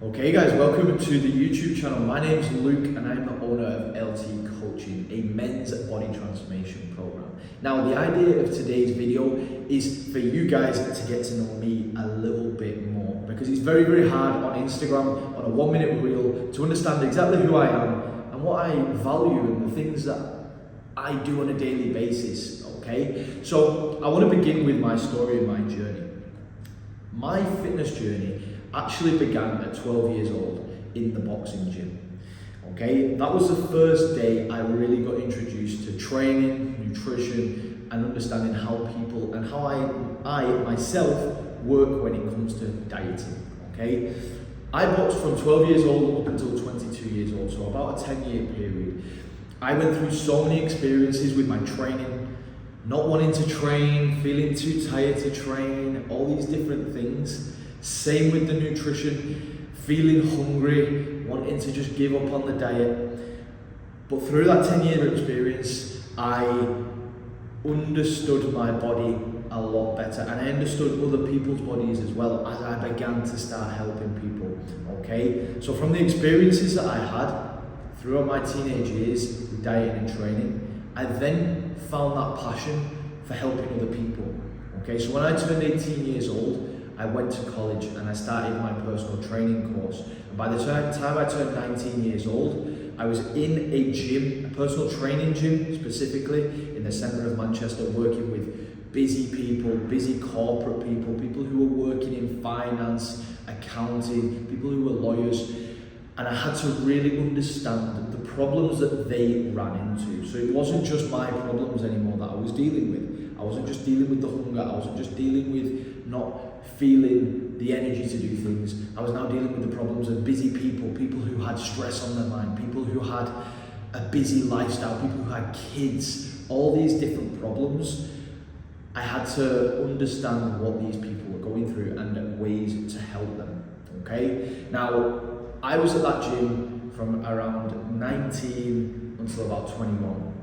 Okay guys, welcome to the YouTube channel. My name is Luke and I'm the owner of LT Coaching, a men's body transformation program. Now the idea of today's video is for you guys to get to know me a little bit more, because it's very hard on Instagram, on a 1 minute reel, to understand exactly who I am and what I value and the things that I do on a daily basis, okay? So I want to begin with my story and my journey. My fitness journey actually began at 12 years old in the boxing gym. Okay, that was the first day I really got introduced to training, nutrition, and understanding how people and how I myself work when it comes to dieting. Okay, I boxed from 12 years old up until 22 years old, so about a 10-year period. I went through so many experiences with my training, not wanting to train, feeling too tired to train, all these different things. Same with the nutrition, feeling hungry, wanting to just give up on the diet. But through that 10-year experience, I understood my body a lot better, and I understood other people's bodies as well as I began to start helping people, okay? So from the experiences that I had throughout my teenage years with dieting and training, I then found that passion for helping other people, okay? So when I turned 18 years old, I went to college and I started my personal training course. And by the time I turned 19 years old, I was in a gym, a personal training gym specifically, in the centre of Manchester, working with busy people, busy corporate people, people who were working in finance, accounting, people who were lawyers. And I had to really understand the problems that they ran into. So it wasn't just my problems anymore that I was dealing with. I wasn't just dealing with the hunger, I wasn't just dealing with not feeling the energy to do things. I was now dealing with the problems of busy people, people who had stress on their mind, people who had a busy lifestyle, people who had kids, all these different problems. I had to understand what these people were going through and ways to help them, okay? Now, I was at that gym from around 19 until about 21,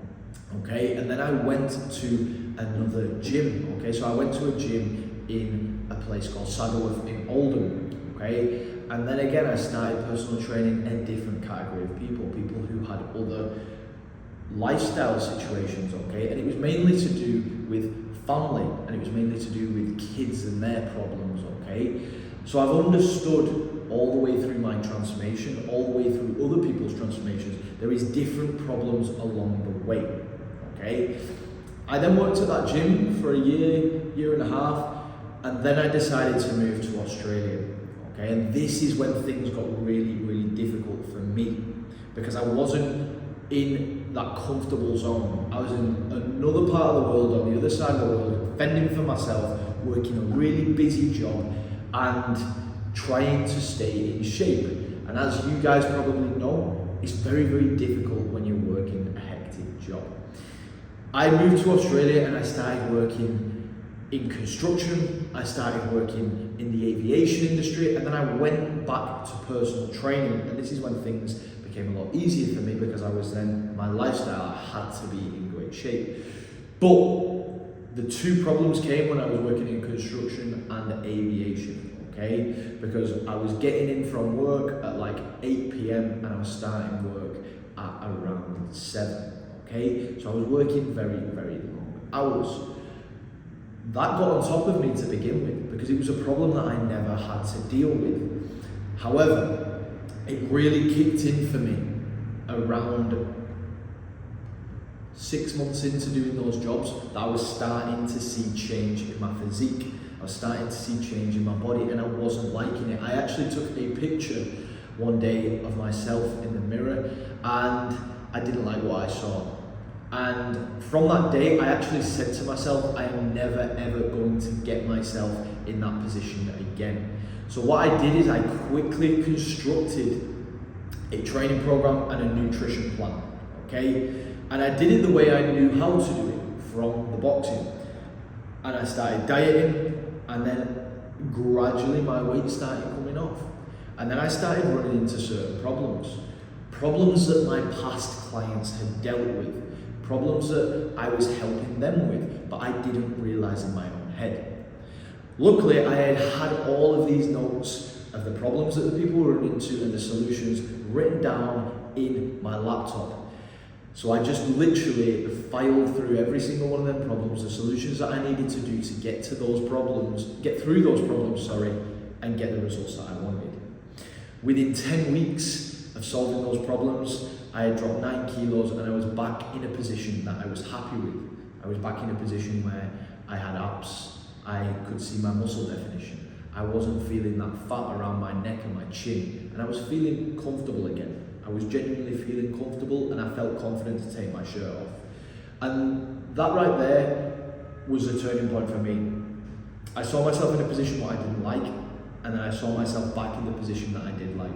okay? And then I went to another gym, okay? So I went to a gym in a place called Saddleworth in Oldham, okay? And then again, I started personal training a different category of people, people who had other lifestyle situations, okay? And it was mainly to do with family, and it was mainly to do with kids and their problems, okay? So I've understood all the way through my transformation, all the way through other people's transformations, there is different problems along the way, okay? I then worked at that gym for a year and a half, and then I decided to move to Australia, okay? And this is when things got really difficult for me, because I wasn't in that comfortable zone. I was in another part of the world, on the other side of the world, fending for myself, working a really busy job, and trying to stay in shape. And as you guys probably know, it's very difficult when you're working a hectic job. I moved to Australia and I started working in construction, I started working in the aviation industry, and then I went back to personal training. And this is when things became a lot easier for me, because my lifestyle had to be in great shape. But the two problems came when I was working in construction and aviation, okay? Because I was getting in from work at like 8 p.m. and I was starting work at around 7, okay? So I was working very long hours. That got on top of me to begin with, because it was a problem that I never had to deal with. However, it really kicked in for me around 6 months into doing those jobs, that I was starting to see change in my physique. I was starting to see change in my body, and I wasn't liking it. I actually took a picture one day of myself in the mirror, and I didn't like what I saw. And from that day, I actually said to myself, I am never ever going to get myself in that position again. So what I did is I quickly constructed a training program and a nutrition plan, okay? And I did it the way I knew how to do it from the boxing. And I started dieting, and then gradually my weight started coming off. And then I started running into certain problems that my past clients had dealt with, problems that I was helping them with, but I didn't realize in my own head. Luckily, I had all of these notes of the problems that the people were running into and the solutions written down in my laptop. So I just literally filed through every single one of them problems, the solutions that I needed to do to get through those problems, and get the results that I wanted. Within 10 weeks of solving those problems, I had dropped 9 kilos and I was back in a position that I was happy with. I was back in a position where I had abs, I could see my muscle definition, I wasn't feeling that fat around my neck and my chin, and I was feeling comfortable again. I was genuinely feeling comfortable and I felt confident to take my shirt off. And that right there was a turning point for me. I saw myself in a position what I didn't like, and then I saw myself back in the position that I did like,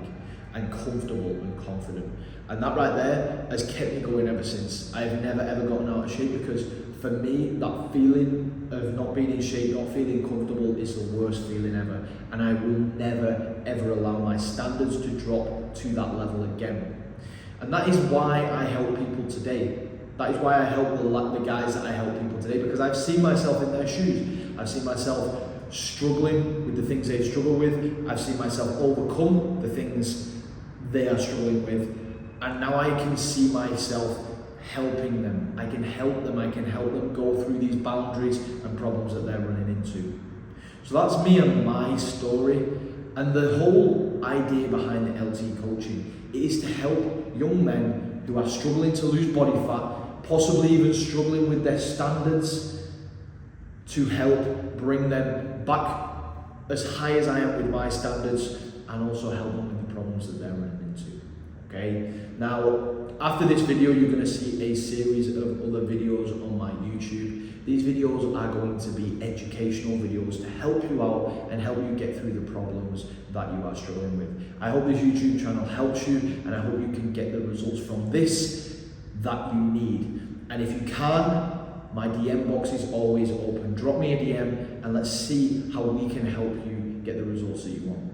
and comfortable and confident. And that right there has kept me going ever since. I've never ever gotten out of shape, because for me, that feeling of not being in shape, not feeling comfortable is the worst feeling ever. And I will never ever allow my standards to drop to that level again. And that is why I help people today. That is why I help the guys that I help people today, because I've seen myself in their shoes. I've seen myself struggling with the things they struggle with. I've seen myself overcome the things they are struggling with. And now I can see myself helping them. I can help them go through these boundaries and problems that they're running into. So that's me and my story. And the whole idea behind the LT coaching is to help young men who are struggling to lose body fat, possibly even struggling with their standards, to help bring them back as high as I am with my standards, and also help them with the problems that they're running into. Okay? Now, after this video, you're going to see a series of other videos on my YouTube. These videos are going to be educational videos to help you out and help you get through the problems that you are struggling with. I hope this YouTube channel helps you, and I hope you can get the results from this that you need. And if you can, my DM box is always open. Drop me a DM and let's see how we can help you get the results that you want.